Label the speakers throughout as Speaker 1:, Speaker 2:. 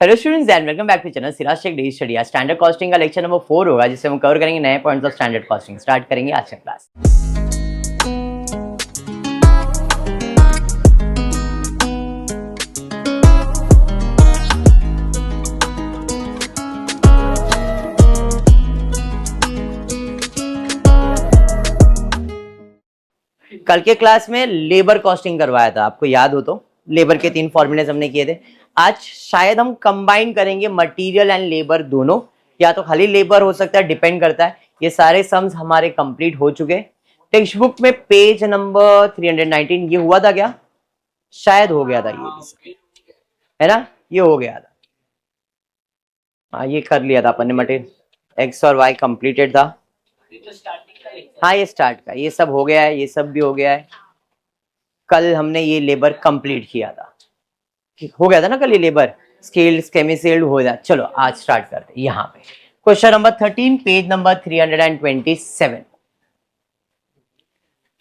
Speaker 1: Hello students and welcome back to channel Siraj Shaikh daily study. आज standard costing का lecture number 4 होगा, जिससे हम कवर करेंगे नए points of standard costing. Start करेंगे आज का क्लास। कल के क्लास में लेबर कॉस्टिंग करवाया था, आपको याद हो तो लेबर के 3 फॉर्मूलेज हमने किए थे। आज शायद हम कंबाइन करेंगे मटेरियल एंड लेबर दोनों, या तो खाली लेबर हो सकता है, डिपेंड करता है। ये सारे सम्स हमारे कंप्लीट हो चुके। टेक्स्ट बुक में पेज नंबर 319 ये हुआ था क्या? शायद हो गया था, ये है ना, ये हो गया था। हाँ, ये कर लिया था अपन ने, मटेरियल एक्स और वाई कंप्लीटेड था। हाँ, ये स्टार्ट का ये सब हो गया है, ये सब भी हो गया है। कल हमने ये लेबर कंप्लीट किया था, हो गया था ना कल ये लेबर, स्केल्ड स्केमिसेल्ड हो जाए। चलो आज स्टार्ट करते हैं। यहाँ पे question number 13 page number 327।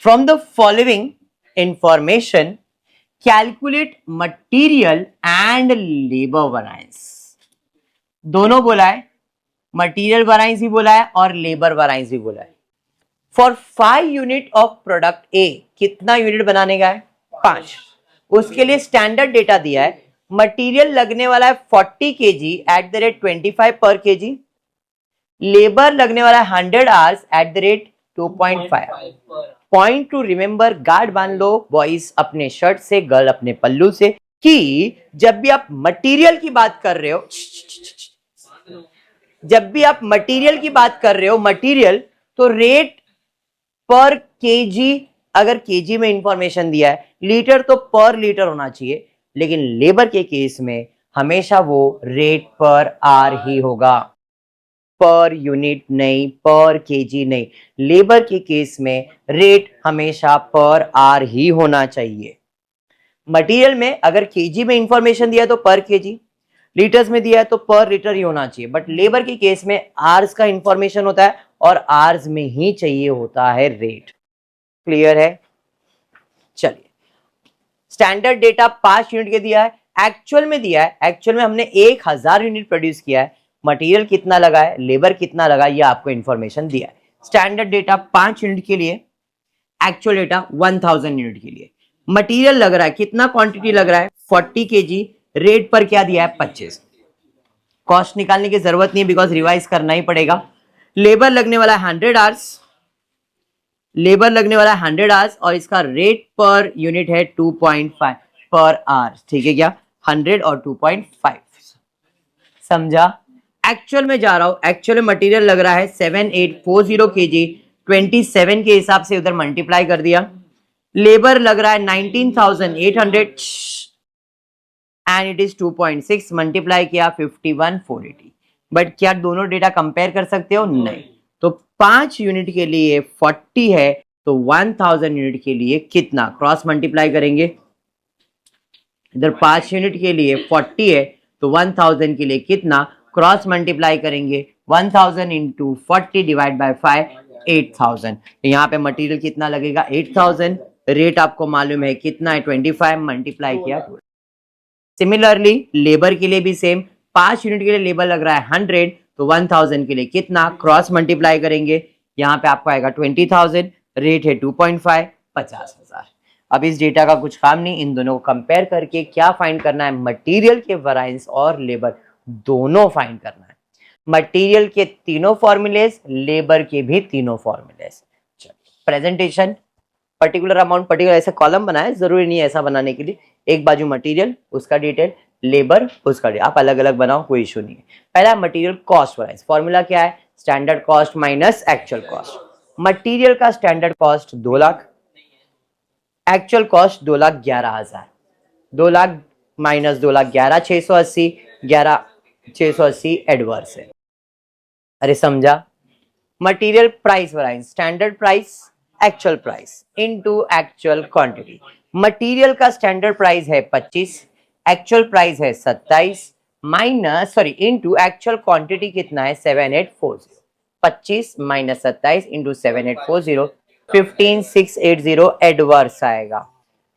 Speaker 1: From the following information calculate material and labour variance. दोनों बोला है, मटीरियल वेरिएंस भी बोला है और लेबर वेरिएंस भी बोला है। फॉर 5 यूनिट ऑफ प्रोडक्ट ए, कितना यूनिट बनाने का है? 5। उसके लिए स्टैंडर्ड डेटा दिया है। मटेरियल लगने वाला है 40 kg एट द रेट 25 पर kg। लेबर लगने वाला है 100 hours at the rate 2.5। Point two remember, guard बांध लो बॉयज अपने शर्ट से, गर्ल अपने पल्लू से, कि जब भी आप मटेरियल की बात कर रहे हो, जब भी आप मटेरियल की बात कर रहे हो, मटेरियल तो रेट पर केजी, अगर केजी में इंफॉर्मेशन दिया है, लीटर तो पर लीटर होना चाहिए। लेकिन लेबर के केस में हमेशा वो रेट पर आर ही होगा, पर यूनिट नहीं, पर केजी नहीं। लेबर के केस में रेट हमेशा पर आर ही होना चाहिए। मटेरियल में अगर केजी में इंफॉर्मेशन दिया है तो पर केजी, लीटर्स में दिया है तो पर लीटर ही होना चाहिए। बट लेबर के केस में आर्स का इंफॉर्मेशन होता है और आर्स में ही चाहिए होता है रेट। क्लियर है? चलिए, स्टैंडर्ड डेटा 5 यूनिट के दिया है, एक्चुअल में दिया है। एक्चुअल में हमने 1000 यूनिट प्रोड्यूस किया है। मटेरियल कितना लगा है, लेबर कितना लगा, ये आपको इंफॉर्मेशन दिया है। स्टैंडर्ड डेटा 5 यूनिट के लिए, एक्चुअल डेटा 1000 यूनिट के लिए। मटेरियल लग रहा है, कितना क्वांटिटी लग रहा है? 40 kg। रेट पर क्या दिया है? 25। कॉस्ट निकालने की जरूरत नहीं, बिकॉज रिवाइज करना ही पड़ेगा। लेबर लगने वाला है 100 आवर्स, लेबर लगने वाला है 100 आवर्स और इसका रेट पर यूनिट है 2.5 पर आवर। ठीक है क्या? 100 और 2.5, समझा? एक्चुअल में जा रहा हूं, एक्चुअल में मटेरियल लग रहा है 7840 kg, 27 के हिसाब से उधर मल्टीप्लाई कर दिया। लेबर लग रहा है 19,800 एंड इट इज 2.6, मल्टीप्लाई किया 51,480। बट क्या दोनों डेटा कंपेयर कर सकते हो? नहीं। तो 5 यूनिट के लिए 40 है, तो 1000 यूनिट के लिए कितना? क्रॉस मल्टीप्लाई करेंगे। इधर 5 यूनिट के लिए 40 है, तो 1000 के लिए कितना? क्रॉस मल्टीप्लाई करेंगे। 1000 इंटू 40 डिवाइड बाय 5, 8000। तो यहाँ पे मटेरियल कितना लगेगा? 8000। रेट आपको मालूम है कितना है? 25, मल्टीप्लाई किया। सिमिलरली लेबर के लिए भी सेम, 5 यूनिट के लिए लेबर लग रहा है 100, तो 1000 के लिए कितना? क्रॉस मल्टीप्लाई करेंगे। यहाँ पे आपको आएगा 20,000, रेट है 2.5, 50,000। अब इस डेटा का कुछ काम नहीं, इन दोनों को कंपेयर करके क्या फाइंड करना है? मटेरियल के वेरिएंस और लेबर दोनों फाइंड करना है। मटेरियल के तीनों फॉर्मूलेज, लेबर के भी तीनों formulas. Presentation particular amount, particular ऐसे कॉलम बनाए, जरूरी नहीं है ऐसा बनाने के लिए। एक बाजू मटेरियल, उसका डिटेल, लेबर उसका डिटेल, आप अलग अलग बनाओ, कोई इशू नहीं है। पहला मटेरियल कॉस्ट वेरिएंस, फॉर्मूला क्या है? Standard cost minus actual cost. Material का standard cost 2 lakh, actual cost 2,11,000। 2 lakh minus 2 lakh 11,680, 11,680 adverse है। अरे समझा? Material price variance, standard price actual price into actual quantity. Material का स्टैंडर्ड प्राइस है 25, एक्चुअल प्राइस है 27, minus into actual quantity कितना है? 7840। 25 minus 27 into 7840, 15,680 adverse आएगा।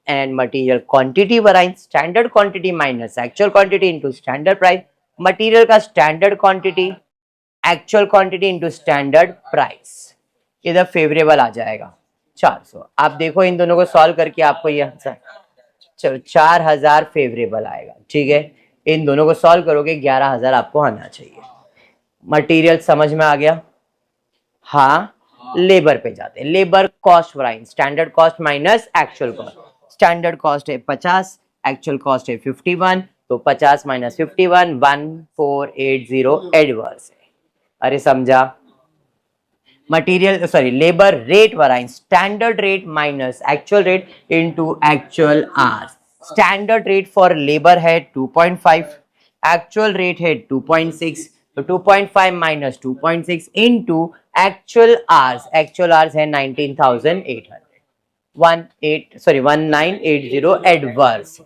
Speaker 1: And material quantity variance, standard quantity minus actual quantity into standard price, material का standard quantity, actual quantity into standard price, इधर favourable आ जाएगा 400। आप देखो इन दोनों को सॉल्व करके आपको ये आंसर, चलो 4000 फेवरेबल आएगा, ठीक है। इन दोनों को सॉल्व करोगे 11000 आपको आना चाहिए। मटेरियल समझ में आ गया? हाँ, लेबर पे जाते हैं। Labour cost वराइंस, standard cost minus actual cost. Standard cost है 50, एक्चुअल कॉस्ट है 51, तो 50 माइनस 51 1480 एडवर्स है। अरे समझा? Material sorry labour rate वराइंस, standard rate minus actual rate into actual hours. Standard rate for labour है 2.5, एक्चुअल रेट है 2.6, तो 2.5 minus 2.6 into actual hours है 19,800, 1980 एडवर्स।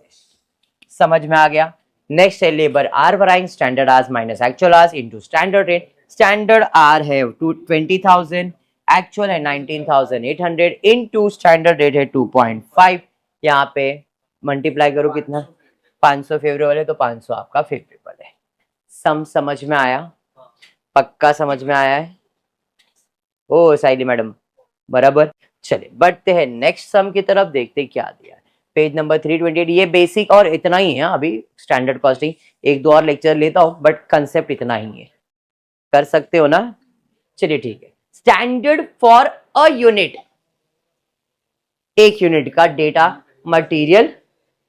Speaker 1: समझ में आ गया? नेक्स्ट है labour R variance, standard hours minus actual hours into standard rate. Standard R है 20,000, actual है 19,800 इनटू स्टैंडर्ड रेट है 2.5। यहाँ पे मल्टीप्लाई करो कितना, 500 फेवरेबल है तो 500 आपका फेवरेबल है। समझ में आया? पक्का समझ में आया है? ओ साइली मैडम बराबर। चलिए बढ़ते हैं नेक्स्ट सम की तरफ, देखते क्या दिया है। Page number 328। ये बेसिक और इतना ही है, अभी स्टैंडर्ड कॉस्टिंग एक दो और लेक्चर लेता हूं, बट कंसेप्ट इतना ही है, कर सकते हो ना? चलिए ठीक है। स्टैंडर्ड फॉर अ यूनिट, एक यूनिट का डेटा मटेरियल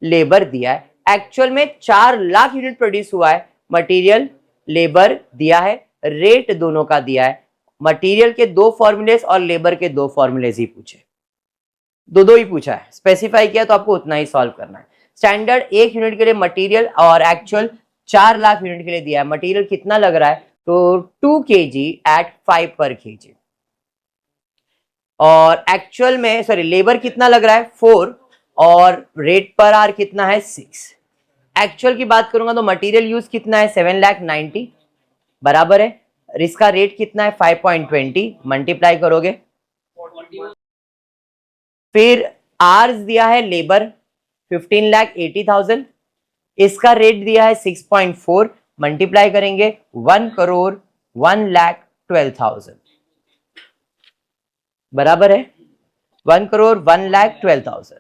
Speaker 1: लेबर दिया है। एक्चुअल में 4 लाख यूनिट प्रोड्यूस हुआ है, मटेरियल लेबर दिया है, रेट दोनों का दिया है। मटेरियल के 2 फॉर्मूलेस और लेबर के 2 फॉर्मूलेस ही पूछे, दो ही पूछा है, स्पेसिफाई किया तो आपको उतना ही सॉल्व करना है। स्टैंडर्ड एक यूनिट के लिए मटेरियल और एक्चुअल 4 लाख यूनिट के लिए दिया है। मटेरियल कितना लग रहा है, तो 2 kg एट 5 पर kg, और एक्चुअल में सॉरी लेबर कितना लग रहा है 4, और रेट पर आर कितना है 6। एक्चुअल की बात करूंगा तो मटेरियल यूज कितना है 7,90,000 बराबर है, इसका रेट कितना है 5.20, मल्टीप्लाई करोगे। फिर आर्स दिया है लेबर 15,80,000, इसका रेट दिया है 6.4, मल्टीप्लाई करेंगे 1,01,12,000 बराबर है 1,01,12,000।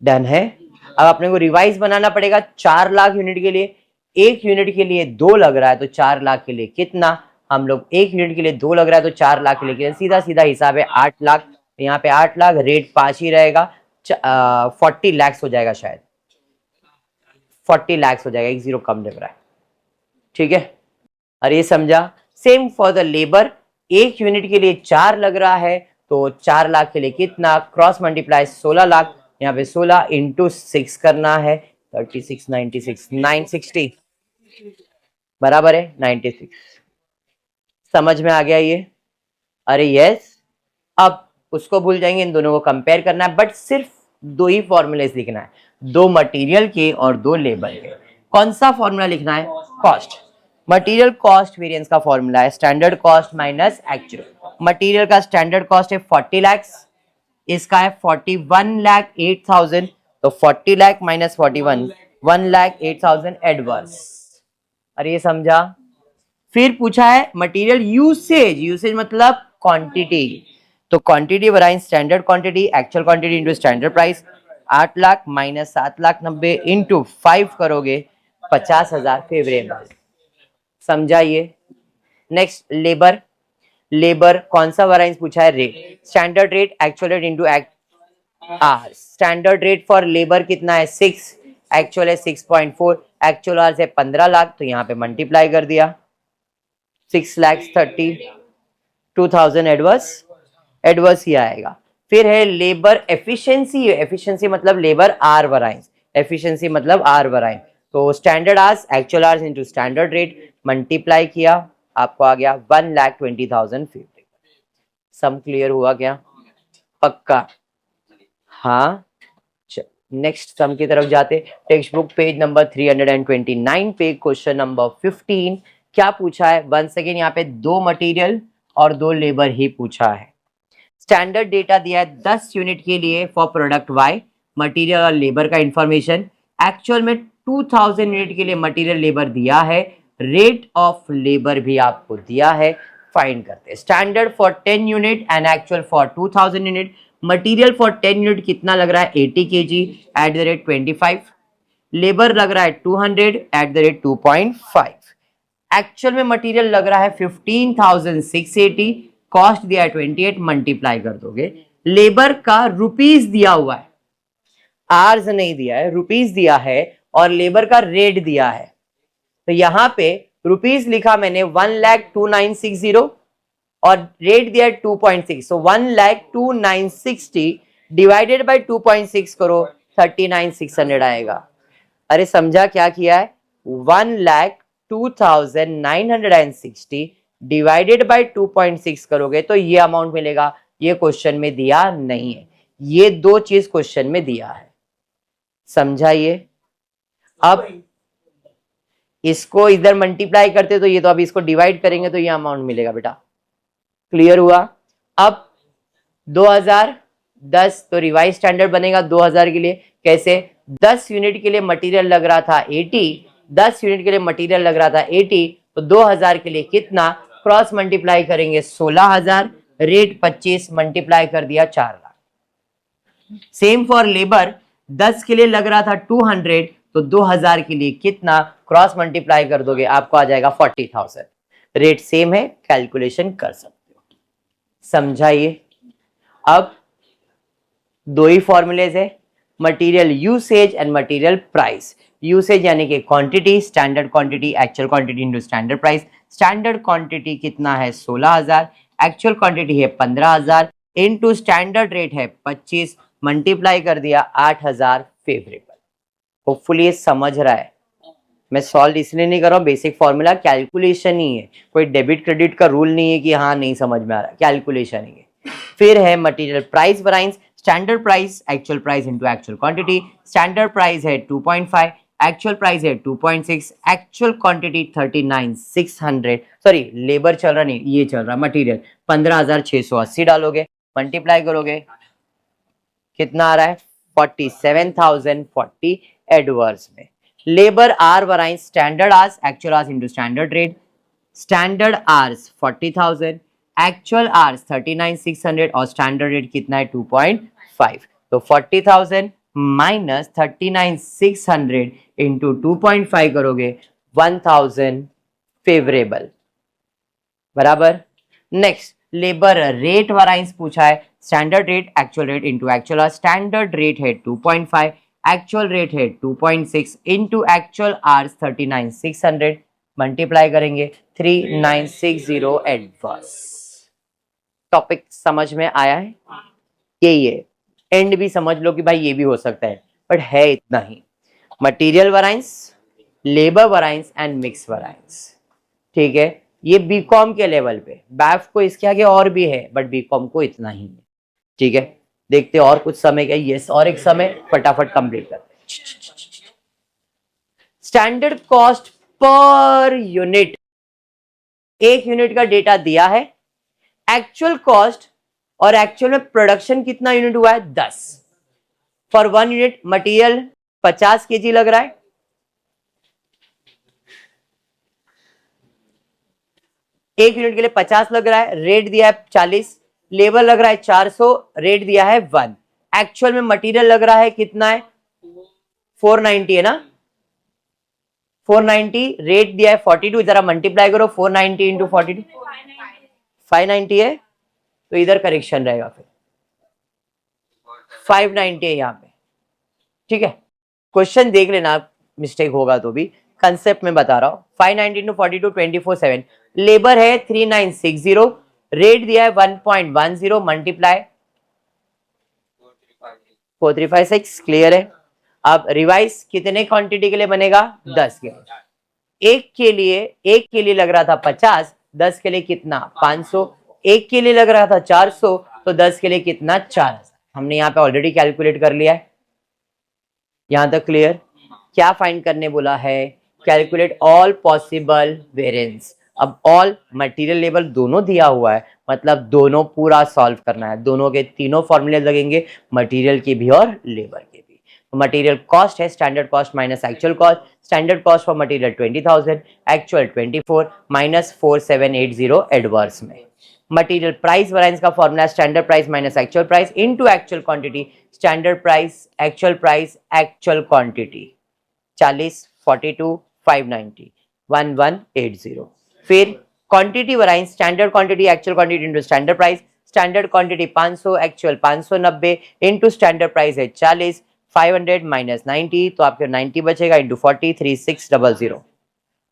Speaker 1: डन है। अब अपने को रिवाइज बनाना पड़ेगा। 4 लाख यूनिट के लिए, एक यूनिट के लिए 2 लग रहा है, तो 4 लाख के लिए कितना, हम लोग एक यूनिट के लिए 2 लग रहा है तो 4 लाख के लिए कितना, सीधा सीधा हिसाब है 8 लाख। यहाँ पे 8 लाख, रेट 5 ही रहेगा, 40 लैक्स हो जाएगा, शायद 40 लैक्स हो जाएगा, एक जीरो कम लग रहा है, ठीक है। और ये समझा? सेम फॉर द लेबर, एक यूनिट के लिए 4 लग रहा है तो 4 लाख के लिए कितना, क्रॉस मल्टीप्लाई 16 लाख, यहाँ पे 16 इंटू 6 करना है, 36 96 960 बराबर है 96। समझ में आ गया ये? अरे यस। अब उसको भूल जाएंगे, इन दोनों को कंपेयर करना है, बट सिर्फ 2 ही फॉर्मूलेस लिखना है, 2 मटेरियल के और 2 लेबर के। कौन सा फॉर्मूला लिखना है? कॉस्ट, मटेरियल कॉस्ट वेरिएंस का फॉर्मूला है standard cost minus actual. Material का स्टैंडर्ड कॉस्ट है 40 लैक्स, इसका है 41,08,000, तो 40 लाख माइनस 41, 1,08,000 एडवर्स। अरे ये समझा? फिर पूछा है मटेरियल यूसेज, यूसेज मतलब क्वांटिटी, तो क्वांटिटी बनाई standard quantity actual quantity into standard price. 8 lakh minus 7,90,000 into 5 करोगे 50,000 फेवरेबल। समझा ये? नेक्स्ट लेबर, लेबर कौन सा वराइंस पूछा है? Rate, standard rate actual rate into standard rate for labour कितना है 6, एक्चुअल है 6.4, एक्चुअल आवर्स है 15 लाख, तो यहाँ पे मल्टीप्लाई कर दिया 6,32,000 एडवर्स ही आएगा। फिर है लेबर एफिशिएंसी, एफिशिएंसी मतलब लेबर आर वराइंस, एफिशिएंसी मतलब आर वराइंस, तो standard hours actual hours into standard rate multiply किया, आपको आ गया 1,20,000 फेवरेबल। सम क्लियर हुआ क्या? पक्का? हाँ। नेक्स्ट सम की तरफ जाते, टेक्स्ट बुक पेज नंबर 329 पे क्वेश्चन नंबर 15 क्या पूछा है? वंस अगेन यहाँ पे 2 मटेरियल और 2 लेबर ही पूछा है। स्टैंडर्ड डेटा दिया है 10 यूनिट के लिए फॉर प्रोडक्ट वाई, मटेरियल और लेबर का इंफॉर्मेशन। एक्चुअल में 2000 यूनिट के लिए मटेरियल लेबर दिया है, रेट ऑफ लेबर भी आपको दिया है, फाइंड करते हैं। Standard for 10 unit and actual for 2000 unit. Material for 10 unit कितना लग रहा है 80 kg at the rate 25, labour लग रहा है 200 एट द रेट 2.5। एक्चुअल में मटेरियल लग रहा है 15,680, कॉस्ट दिया है 28, मल्टीप्लाई कर दोगे। लेबर का रुपीस दिया हुआ है, आवर्स नहीं दिया है, रुपीस दिया है, और लेबर का रेट दिया है। तो यहां पे रुपीस लिखा मैंने 1,02,960 और रेट दिया है 2.6, तो 1,02,960 डिवाइडेड बाय 2.6 करो 39,600 आएगा। अरे समझा क्या किया है, 1,02,960 डिवाइडेड बाय 2.6 करोगे तो ये अमाउंट मिलेगा। ये क्वेश्चन में दिया नहीं है, ये दो चीज क्वेश्चन में दिया है, समझा ये। अब इसको इधर मल्टीप्लाई करते तो ये, तो अब इसको डिवाइड करेंगे तो ये अमाउंट मिलेगा बेटा। क्लियर हुआ। अब 2010 तो रिवाइज स्टैंडर्ड बनेगा 2000 के लिए। कैसे, 10 यूनिट के लिए मटेरियल लग रहा था 80, 10 यूनिट के लिए मटेरियल लग रहा था 80, तो 2000 के लिए कितना, क्रॉस मल्टीप्लाई करेंगे 16,000, रेट 25, मल्टीप्लाई कर दिया 4 लाख। सेम फॉर लेबर, 10 के लिए लग रहा था 200, तो 2000 के लिए कितना, क्रॉस मल्टीप्लाई कर दोगे आपको आ जाएगा 40,000। रेट सेम है, कैलकुलेशन कर सकते हो, समझाइए। अब दो ही फॉर्मूलेज है, material usage and material price. Usage यानी कि quantity, standard quantity, actual quantity into standard price. Standard quantity कितना है 16,000, एक्चुअल क्वांटिटी है 15,000, इनटू स्टैंडर्ड रेट है 25, मल्टीप्लाई कर दिया 8,000 फेवरेबल। होपफुली ये समझ रहा है। मैं सॉल्व इसलिए नहीं कर रहा हूँ, बेसिक फॉर्मूला कैलकुलेशन ही है, कोई डेबिट क्रेडिट का रूल नहीं है कि हाँ नहीं समझ में आ रहा है, कैलकुलेशन ही है। फिर है material price variance, standard price actual price into actual quantity. Standard price है 2.5, एक्चुअल प्राइस है 2.6, एक्चुअल क्वांटिटी 39,600, सॉरी लेबर चल रहा नहीं, ये चल रहा मटेरियल 15,680 डालोगे, मल्टीप्लाई करोगे कितना आ रहा है 47,040 एडवर्स में। Labour R variance, standard hours actual hours into standard rate. Standard hours 40,000, actual hours 39,600 और स्टैंडर्ड रेट कितना है 2.5। तो 40,000 माइनस 39,600 इंटू 2.5 करोगे 1,000 फेवरेबल, बराबर। नेक्स्ट लेबर रेट वराइंस पूछा है, standard rate actual rate into actual hours. Standard rate है 2.5, actual rate है 2.6 इंटू एक्चुअल आवर्स 39,600, मल्टीप्लाई करेंगे 3960 एडवर्स। टॉपिक समझ में आया है, यही है। एंड भी समझ लो कि भाई ये भी हो सकता है, बट है इतना ही। Material variance, labour variance and mix variance, ठीक है। ये बीकॉम के लेवल पे, बैफ को इसके आगे और भी है, बट बीकॉम को इतना ही है, ठीक है। देखते और कुछ समय क्या, यस और एक समय फटाफट कंप्लीट करते हैं। स्टैंडर्ड कॉस्ट पर यूनिट, एक यूनिट का डेटा दिया है, एक्चुअल कॉस्ट और एक्चुअल में प्रोडक्शन कितना यूनिट हुआ है 10। फॉर 1 यूनिट मटेरियल 50 kg लग रहा है, एक यूनिट के लिए 50 लग रहा है, रेट दिया है 40, लेबर लग रहा है 400, रेट दिया है 1। एक्चुअल में मटेरियल लग रहा है कितना है 490 है ना, 490, रेट दिया है 42, जरा मल्टीप्लाई करो 490 इंटू 42, 590 है, तो इधर करेक्शन रहेगा, फिर 590 है यहाँ पे, ठीक है। क्वेश्चन देख लेना, मिस्टेक होगा तो भी, कंसेप्ट में बता रहा हूं। 590 इंटू 42 24/7, लेबर है 3960, रेट दिया है 1.10, मल्टीप्लाई 4356, क्लियर है। अब रिवाइज कितने क्वांटिटी के लिए बनेगा 10 के लिए। एक के लिए लग रहा था 50, 10 के लिए कितना 500, एक के लिए लग रहा था 400, तो 10 के लिए कितना 4000। हमने यहाँ पे ऑलरेडी कैलकुलेट कर लिया है, यहां तक क्लियर। क्या फाइंड करने बोला है, कैलकुलेट ऑल पॉसिबल वेरिएंस। अब ऑल मटेरियल लेबर दोनों दिया हुआ है, मतलब दोनों पूरा सॉल्व करना है, दोनों के तीनों फॉर्मूले लगेंगे, मटेरियल के भी और लेबर के भी। मटेरियल कॉस्ट है standard cost minus actual cost, standard cost for material 20,000, actual 24 minus 4780 adverse में। मटेरियल प्राइस वैरिएंस का formula standard price minus actual price into actual quantity, standard price actual quantity 40 42 590 1180। फिर quantity variance standard quantity actual quantity into standard price, standard quantity 500 actual 590 into standard price है 40 500 minus 90 तो आपके 90 बचेगा into 40 3600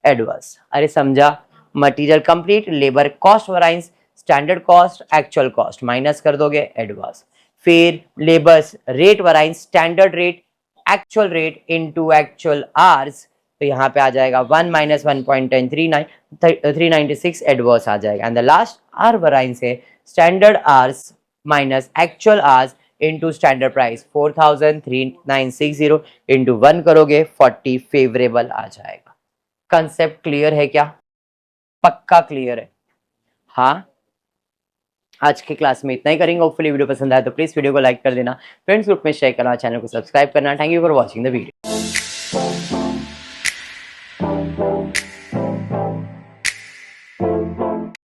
Speaker 1: adverse. अरे समझा? Material complete, labour cost variance standard cost actual cost minus कर दोगे adverse. फिर labours rate variance standard rate actual rate into actual hours, तो यहाँ पे आ जाएगा 1 माइनस 1.10 396 एडवर्स आ जाएगा। And the last R variance है standard hours minus actual hours into standard price 4360 into 1 करोगे 40 फेवरेबल आ जाएगा। कंसेप्ट क्लियर है क्या? पक्का क्लियर है? हाँ, आज के क्लास में इतना ही करेंगे। होपफुली वीडियो पसंद आया तो प्लीज वीडियो को लाइक कर देना, फ्रेंड्स ग्रुप में शेयर करना, चैनल को सब्सक्राइब करना। Thank you for watching the video.